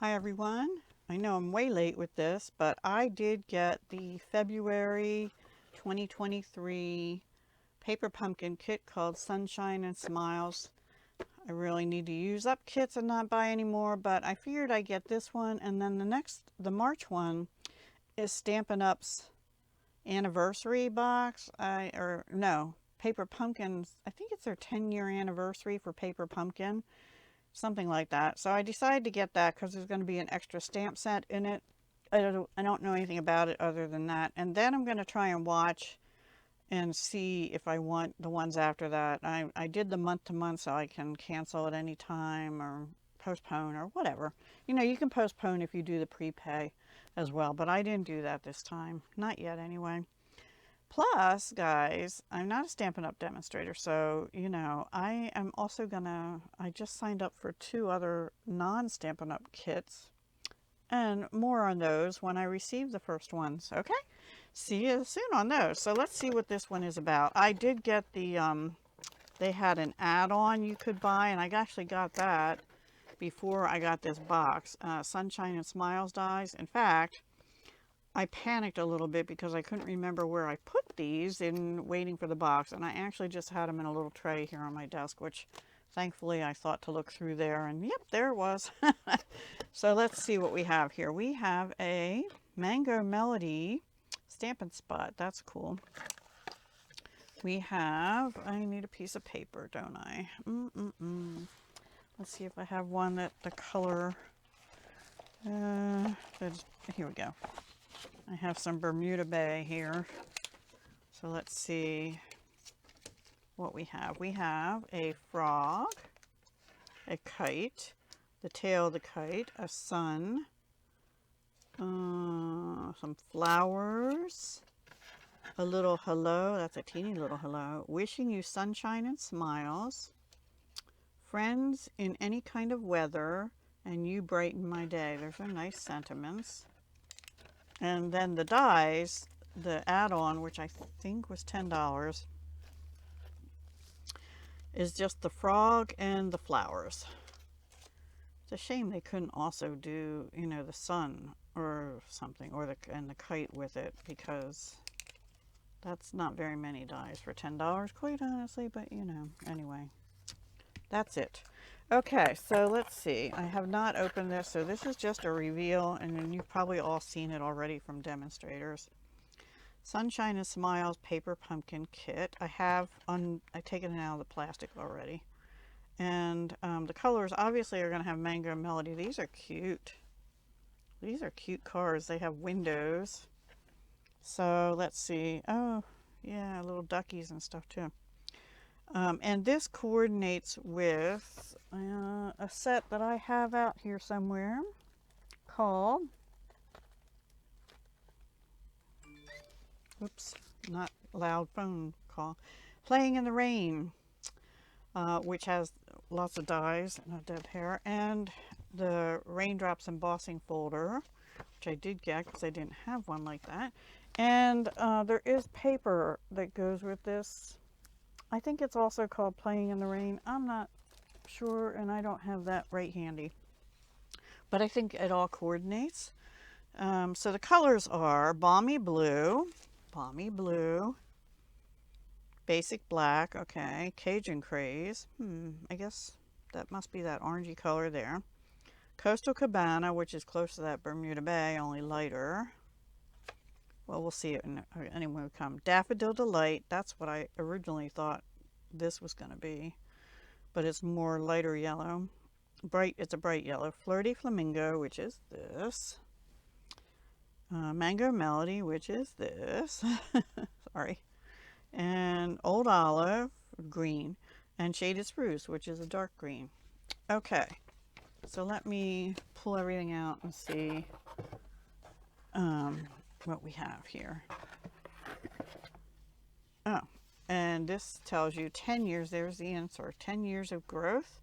Hi everyone. I know I'm way late with this, but I did get the February 2023 paper pumpkin kit called Sunshine and Smiles. I really need to use up kits and not buy anymore, but I figured I'd get this one, and then the March one is Stampin' Up's anniversary box. Paper Pumpkins. I think it's their 10-year anniversary for Paper Pumpkin. Something like that. So I decided to get that because there's going to be an extra stamp set in it. I don't know anything about it other than that. And then I'm going to try and watch and see if I want the ones after that. I did the month to month so I can cancel at any time or postpone or whatever. You know, you can postpone if you do the prepay as well, but I didn't do that this time. Not yet anyway. Plus, guys, I'm not a Stampin' Up! Demonstrator, so, you know, I just signed up for 2 other non-Stampin' Up! Kits, and more on those when I receive the first ones, okay? See you soon on those. So let's see what this one is about. I did get they had an add-on you could buy, and I actually got that before I got this box. Sunshine and Smiles dies. In fact, I panicked a little bit because I couldn't remember where I put these in waiting for the box, and I actually just had them in a little tray here on my desk, which thankfully I thought to look through there, and yep, there it was. So let's see what we have here. We have a Mango Melody Stampin' Spot. That's cool. I need a piece of paper, don't I? Let's see if I have one that the color, here we go. I have some Bermuda Bay here. So let's see what we have. We have a frog, a kite, the tail of the kite, a sun, some flowers, a little hello, that's a teeny little hello, wishing you sunshine and smiles, friends in any kind of weather, and you brighten my day. There's some nice sentiments. And then the dies, the add-on, which I think was $10, is just the frog and the flowers. It's a shame they couldn't also do, you know, the sun or something, or the kite with it, because that's not very many dies for $10, quite honestly, but you know, anyway. That's it. Okay, so let's see. I have not opened this, so this is just a reveal, and you've probably all seen it already from demonstrators. Sunshine and Smiles Paper Pumpkin Kit. I've taken it out of the plastic already. And the colors obviously are going to have Mango Melody. These are cute. These are cute cards. They have windows. So let's see. Oh, yeah, little duckies and stuff too. And this coordinates with a set that I have out here somewhere called, oops, not loud phone call, Playing in the Rain, which has lots of dies and a dead hair, and the Raindrops Embossing folder, which I did get because I didn't have one like that. And there is paper that goes with this. I think it's also called Playing in the Rain. I'm not sure, and I don't have that right handy. But I think it all coordinates. So the colors are Balmy Blue, Basic Black, okay, Cajun Craze, I guess that must be that orangey color there. Coastal Cabana, which is close to that Bermuda Bay, only lighter. Well, we'll see it anyway we come. Daffodil Delight, that's what I originally thought this was going to be, but it's more lighter yellow. It's a bright yellow. Flirty Flamingo, which is this. Mango Melody, which is this. Sorry. And Old Olive, green. And Shaded Spruce, which is a dark green. Okay, so let me pull everything out and see what we have here. Oh, and this tells you 10 years, there's the answer, 10 years of growth.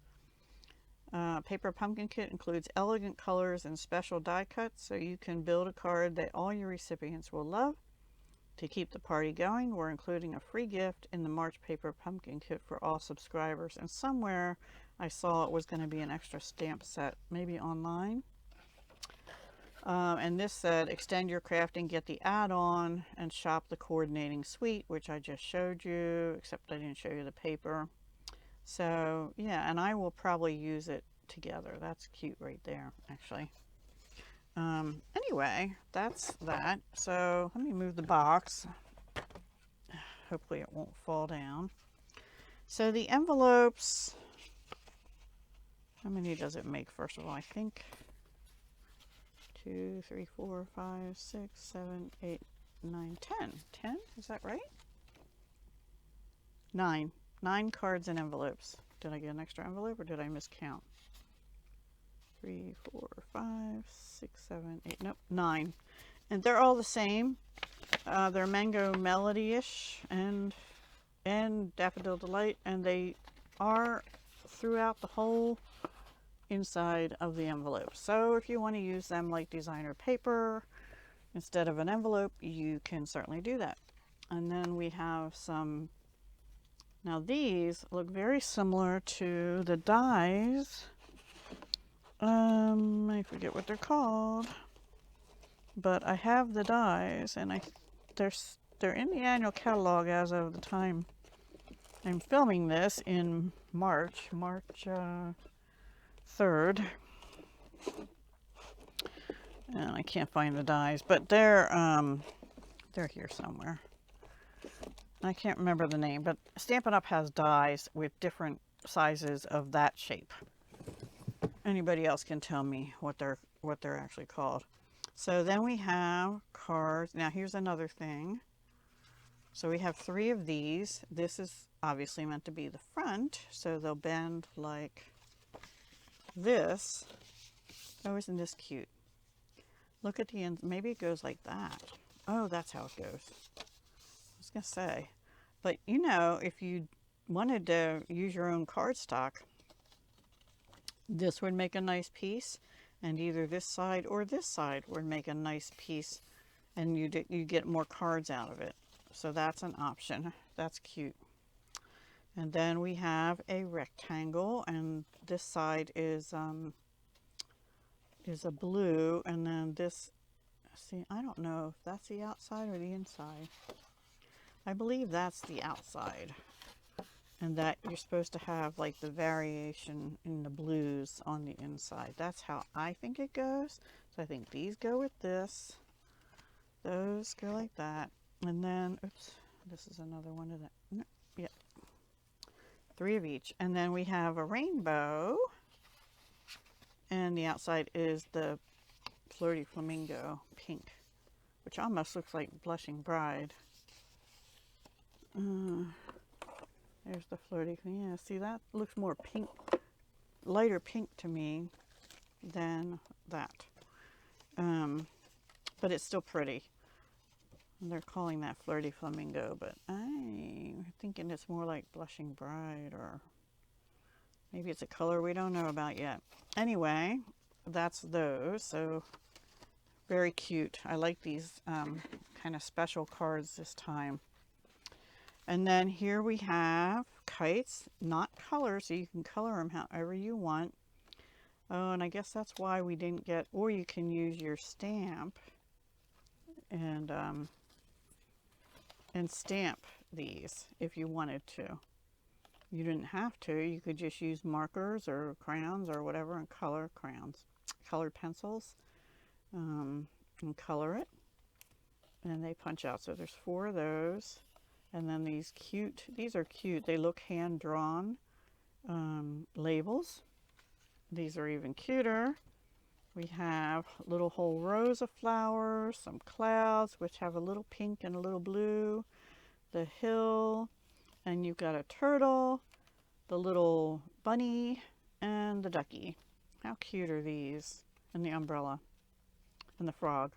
Paper Pumpkin Kit includes elegant colors and special die cuts, so you can build a card that all your recipients will love. To keep the party going, we're including a free gift in the March Paper Pumpkin Kit for all subscribers. And somewhere I saw it was going to be an extra stamp set, maybe online. And this said, extend your crafting, get the add-on, and shop the coordinating suite, which I just showed you, except I didn't show you the paper. So yeah, and I will probably use it together. That's cute right there, actually. Anyway, that's that. So let me move the box. Hopefully it won't fall down. So the envelopes, how many does it make, first of all? I think 2, 3, 4, 5, 6, 7, 8, 9, 10. 10? Is that right? 9. 9 cards and envelopes. Did I get an extra envelope or did I miscount? 3, 4, 5, 6, 7, 8. Nope, 9. And they're all the same. They're Mango Melody-ish and Daffodil Delight, and they are throughout the whole inside of the envelope. So if you want to use them like designer paper instead of an envelope, you can certainly do that. And then we have some, now these look very similar to the dies. I forget what they're called, but I have the dies, and they're in the annual catalog as of the time I'm filming this in March 3rd. And I can't find the dies, but they're here somewhere. I can't remember the name, but Stampin' Up! Has dies with different sizes of that shape. Anybody else can tell me what they're actually called. So then we have cards. Now here's another thing. So we have 3 of these. This is obviously meant to be the front, so they'll bend like this. Oh, isn't this cute? Look at the end. Maybe it goes like that. Oh, that's how it goes. I was gonna say, but you know, if you wanted to use your own cardstock, this would make a nice piece, and either this side or this side would make a nice piece, and you get more cards out of it. So that's an option. That's cute. And then we have a rectangle, and this side is a blue, and then this, see, I don't know if that's the outside or the inside. I believe that's the outside, and that you're supposed to have like the variation in the blues on the inside. That's how I think it goes. So I think these go with this, those go like that, and then, oops, this is another one of that. No, yeah, 3 of each. And then we have a rainbow, and the outside is the Flirty Flamingo pink, which almost looks like Blushing Bride. There's the Flirty, yeah, see, that looks more pink, lighter pink to me than that. But it's still pretty. And they're calling that Flirty Flamingo, but I'm thinking it's more like Blushing Bride, or maybe it's a color we don't know about yet. Anyway, that's those. So very cute. I like these kind of special cards this time. And then here we have kites, not color, so you can color them however you want. Oh, and I guess that's why we didn't get, or you can use your stamp and stamp these if you wanted to. You didn't have to. You could just use markers or crayons or whatever and color crayons, colored pencils, and color it. And they punch out. So there's 4 of those. And then these are cute. They look hand-drawn labels. These are even cuter. We have little whole rows of flowers, some clouds, which have a little pink and a little blue, the hill, and you've got a turtle, the little bunny, and the ducky. How cute are these? And the umbrella, and the frog.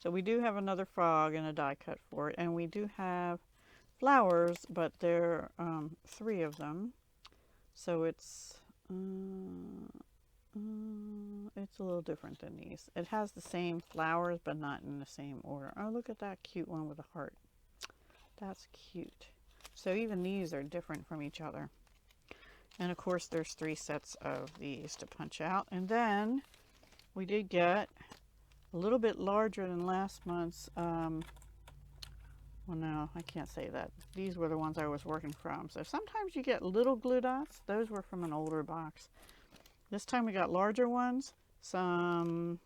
So we do have another frog and a die cut for it, and we do have flowers, but there are 3 of them, so it's a little different than these. It has the same flowers, but not in the same order. Oh, look at that cute one with a heart. That's cute. So even these are different from each other. And of course there's 3 sets of these to punch out, and then we did get a little bit larger than last month's. Well, no, I can't say that. These were the ones I was working from. So sometimes you get little glue dots. Those were from an older box. This time we got larger ones, some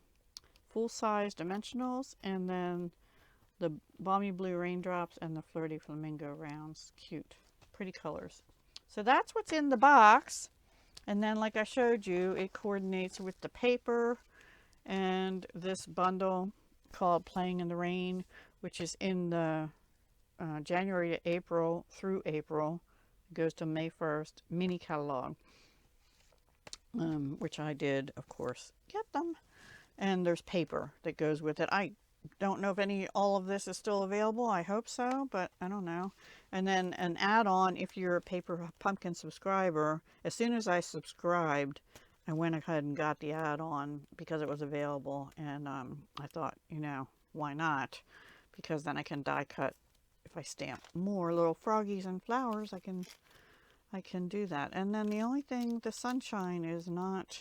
full-size dimensionals, and then the Balmy Blue Raindrops and the Flirty Flamingo rounds. Cute. Pretty colors. So that's what's in the box. And then, like I showed you, it coordinates with the paper and this bundle called Playing in the Rain, which is in the January to April through April. It goes to May 1st mini catalog, which I did, of course, get them. And there's paper that goes with it. I don't know if all of this is still available. I hope so, but I don't know. And then an add-on, if you're a Paper Pumpkin subscriber, as soon as I subscribed, I went ahead and got the add-on because it was available. And I thought, why not? Because then I can die cut. If I stamp more little froggies and flowers, I can do that. And then the only thing, the sunshine is not,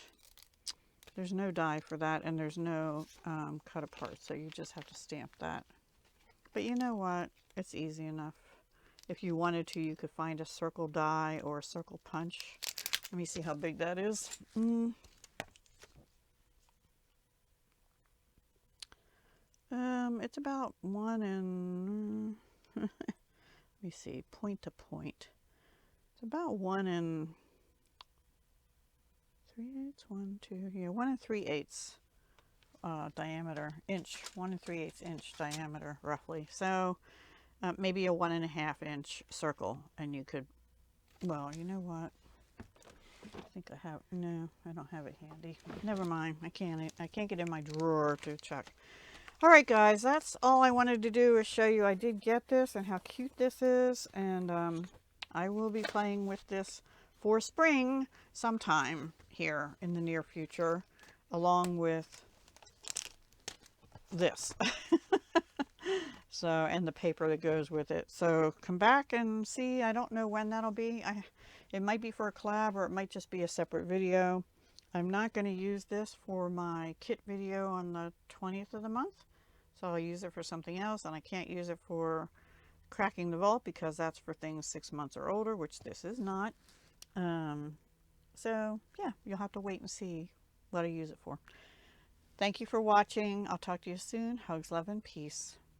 there's no die for that, and there's no cut apart, so you just have to stamp that. But you know what? It's easy enough. If you wanted to, you could find a circle die or a circle punch. Let me see how big that is. It's about 1 and let me see, point to point. It's about 1 and 3/8. 1, 2, yeah, 1 3/8 diameter, 1 3/8 inch diameter, roughly. So maybe a 1.5 inch circle, and you could. Well, you know what? I think I have. No, I don't have it handy. Never mind. I can't get in my drawer to check. All right, guys, that's all I wanted to do is show you I did get this and how cute this is. And I will be playing with this for spring sometime here in the near future, along with this. So, and the paper that goes with it. So come back and see. I don't know when that'll be. It might be for a collab, or it might just be a separate video. I'm not going to use this for my kit video on the 20th of the month. So I'll use it for something else, and I can't use it for cracking the vault because that's for things 6 months or older, which this is not. So yeah, you'll have to wait and see what I use it for. Thank you for watching. I'll talk to you soon. Hugs, love, and peace.